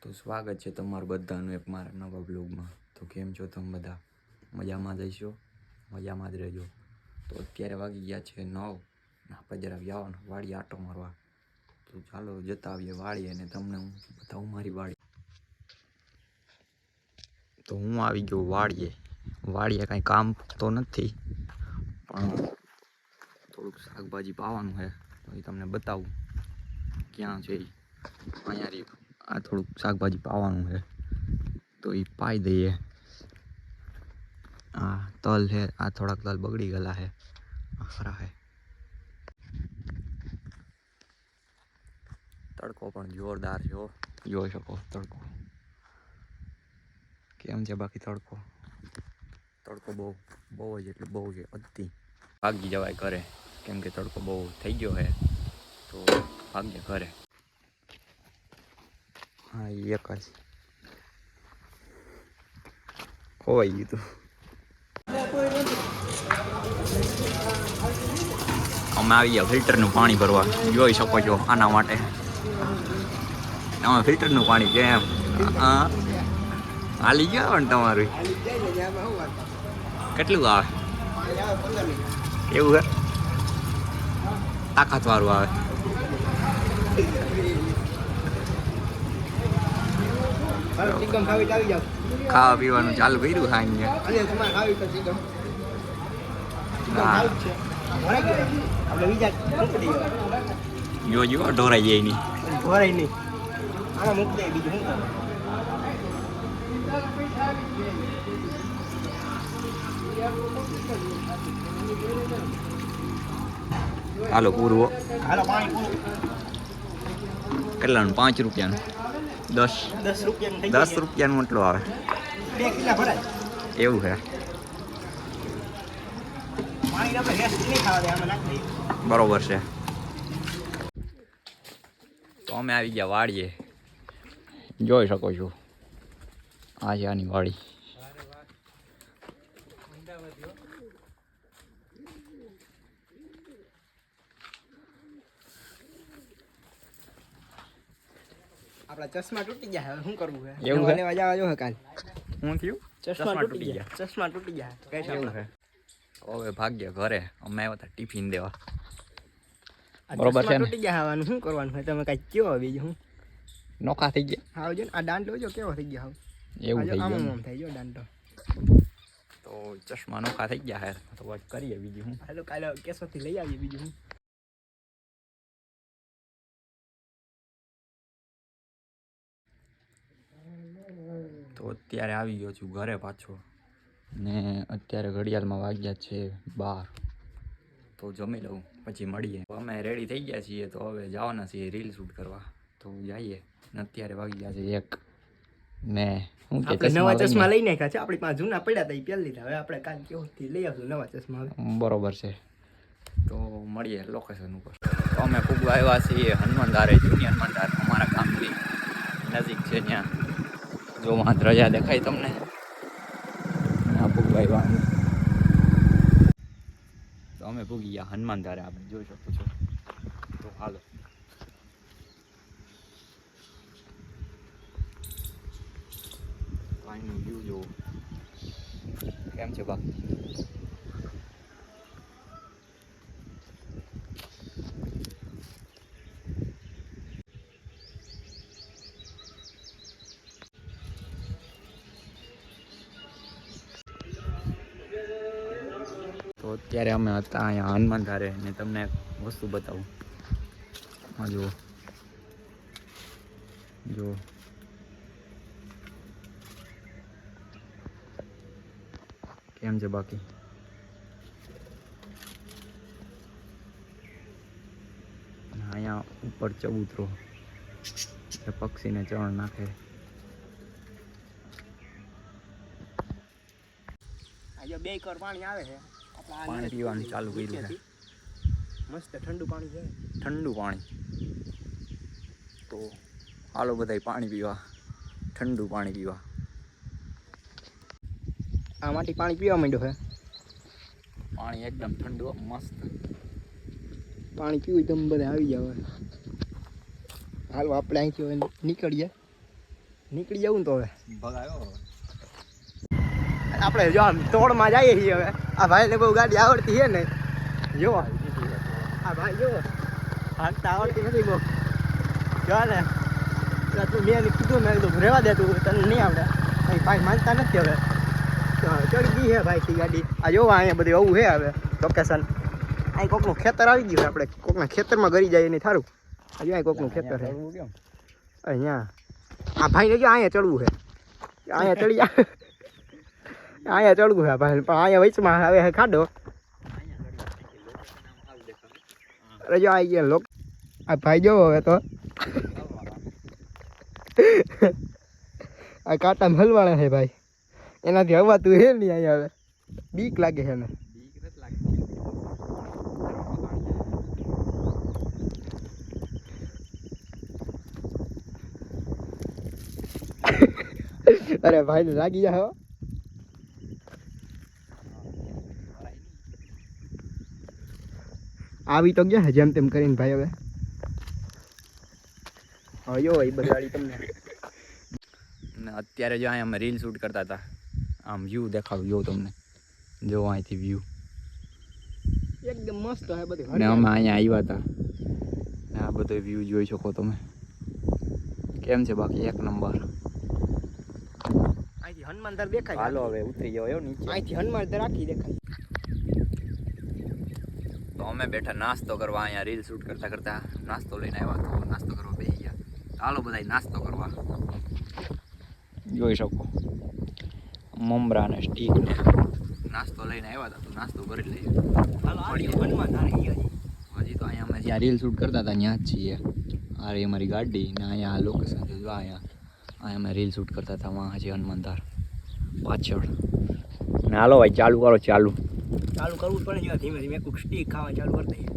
તો સ્વાગત છે તમારું બધાનું એક મારા નવા બ્લોગમાં. તો કેમ છો તમે બધા? મજામાં જઈશો, મજામાં જ રહેજો. તો અત્યારે વાગી ગયા છે 9. આપણે જરા જવાનું વાડી આટો મારવા. તો ચાલો જતા આવીએ વાડી અને તમને હું બતાવું મારી વાડી. તો હું આવી ગયો વાડીએ કાંઈ કામ તો નથી, પણ થોડુંક શાકભાજી પાવાનું છે. તો એ તમને બતાવું ક્યાં છે. અહીંયા આ થોડુંક શાકભાજી પાવાનું છે, તો એ પાઈ દઈએ. આ તલ છે, આ થોડાક તલ બગડી ગયેલા છે, આ ખરા છે. તડકો પણ જોરદાર છે, જોઈ શકો તડકો કેમ છે. બાકી તડકો બહુ જ એટલે બહુ છે. અતિ ભાગી જવાય ઘરે, કેમ કે તડકો બહુ થઈ ગયો છે. તો ભાગ્ય ઘરે. હા, એક જ ખોવાઈ ગયું હતું. અમે આવી ગયા ફિલ્ટરનું પાણી ભરવા, જોઈ શકો છો. આના માટે તમે ફિલ્ટરનું પાણી કેમ હાલી ગયા ને તમારું કેટલું આવે? એવું હે? તાકાત વાળું આવે. ખાવા પીવાનું ચાલુ કર્યું સાંજે. જો ઢોરાઈ જાય નહીં. હાલો પૂરવો. કેટલાનું? 5 રૂપિયાનું. 10 રૂપિયાનું એટલું આવે. એવું છે? બરોબર છે. તો અમે આવી ગયા વાડીએ, જોઈ શકો છો. આ છે આની વાડી. આપણા ચશ્મા તૂટી ગયા, હવે શું કરવું છે? એવું છે? લેવા જવા જો કાલ. શું થયું? ચશ્મા તૂટી ગયા. ચશ્મા તૂટી ગયા. કઈ એવું છે? હવે ભાગ્ય ઘરે. અમે આવ્યા હતા ટિફિન દેવા. આ બરોબર છે ચશ્મા ને? તૂટી ગયા, હવાનું શું કરવાનું છે? તમે કઈ કયો બીજું હું નોખા થઈ ગયા. હાવ જો આ દાંડો જો કેવો થઈ ગયા. એવું થઈ આમ ગયું. આમ થઈ ગયો દાંડો. તો ચશ્મા નોખા થઈ ગયા હે. તો વાત કરીએ બીજું હું. હાલો કાલે કેશોથી લઈ આવીએ બીજું હું. તો અત્યારે આવી ગયો છું ઘરે પાછો, ને અત્યારે ઘડિયાળમાં વાગ્યા છે 12. તો જમી લઉં પછી મળીએ. અમે રેડી થઈ ગયા છીએ, તો હવે જવાના છીએ રીલ શૂટ કરવા. તો જઈએ. અત્યારે વાગી ગયા છે 1. ને શું કે નવા ચશ્મા લઈ નાખ્યા છે. આપણી પાસે જૂના પડ્યા હતા, એ પહેરી લીધા. હવે આપણે કાલ કેવોથી લઈ આવશું નવા ચશ્મા. બરોબર છે. તો મળીએ લોકેશન ઉપર. તો અમે ખૂબ આવ્યા છીએ હનુમાનધારે. જૂની હનુમાનધાર અમારા ગામની નજીક છે. ત્યાં જો માં રજા દેખાય તમને. ખૂબ આવ્યા. તો અમે ભૂગી ગયા હનુમાનધારે. આપણે જોઈ શકો છો. તો હાલો. પાણીનું વ્યૂ જોવો કેમ છે. બાકી તો અત્યારે અમે હતા અહીંયા હનુમાનધારે, ને તમને વસ્તુ બતાવું. હા જુઓ કેમ છે. બાકી અહીંયા ઉપર ચબૂતરો, પક્ષીને ચણ નાખે. આજે 2 કર પાણી આવે છે. પાણી પીવાનું ચાલુ કર્યું છે. મસ્ત ઠંડુ પાણી છે. ઠંડુ પાણી. તો હાલો બધાય પાણી પીવા, ઠંડુ પાણી પીવા. આમાંથી પાણી પીવા માંડ્યો છે. પાણી એકદમ ઠંડુ મસ્ત. પાણી પીવું તમે બધા આવી જાવ. હાલો આપણે અહીંથી નીકળીએ. નીકળી જવું ને તો હવે ભગાયો આપણે જો આમ તોડમાં જઈએ છીએ હવે આ ભાઈને બહુ ગાડી આવડતી છે ને જો આ ભાઈ જો હાંકતા આવડતી નથી બહુ જો ને એટલે તું મેં કીધું મેં કીધું રહેવા દે તું તને નહીં આવડે અહીં ભાઈ માનતા નથી હવે ચડી ગઈ છે ભાઈ થી ગાડી આ જોવા અહીંયા બધું આવું છે હવે લોકેશન અહીં કોકનું ખેતર આવી ગયું આપણે કોકના ખેતરમાં ગરી જાય નહીં થારું હજુ અહીં કોકનું ખેતર છે અહીંયા આ ભાઈને જો અહીંયા ચડવું છે અહીંયા ચડી જાય અહીંયા ચડવું છે ભાઈ પણ અહીંયા વચમાં હવે ખાડો અરે જો આવી ગયા લોક આ ભાઈ જોવો હવે તો આ કાંટા હલવાના છે ભાઈ એનાથી હવાતું છે નહીં અહીંયા હવે બીક લાગે છે ને અરે ભાઈ ને લાગી જાય આવી તો ગયા જેમ તેમ કરીને ભાઈ હવે જો એ બધાડી તમને ને અત્યારે જો અહીંયા અમે રીલ શૂટ કરતા હતા આમ વ્યૂ દેખાડું જો તમને જો અહીંથી વ્યૂ એકદમ મસ્ત હે બધી ને અમે અહીંયા આવ્યા હતા ને આ બધો વ્યૂ જોઈ શકો તમે કેમ છે બાકી એક નંબર અહીંથી હનુમાનદર દેખાય હાલો હવે ઉતરી જાવ એવું નીચે અહીંથી હનુમાનદર આખી દેખાય તો અમે બેઠા નાસ્તો કરવા અહીંયા રીલ શૂટ કરતા કરતા નાસ્તો લઈને આવ્યા તો નાસ્તો કરવા બેસી ગયા હાલો બધા નાસ્તો કરવા જોઈ શકો મમરા ને સ્ટીક ને નાસ્તો લઈને આવ્યા હતા તો નાસ્તો કરી લઈએ હજી તો અહીંયા અમે જ્યાં રીલ શૂટ કરતા હતા ત્યાં જ છીએ આ રહી અમારી ગાડી ને અહીંયા આ લોકેશન છે જો અહીંયા અમે રીલ શૂટ કરતા હતા વहाँ હજી હનુમાનધાર પાછળ ને હાલો ભાઈ ચાલુ કરો ચાલુ કરવું પડે ધીમે ધીમે કોઈક સ્ટીક ખાવા ચાલુ કરી દઈએ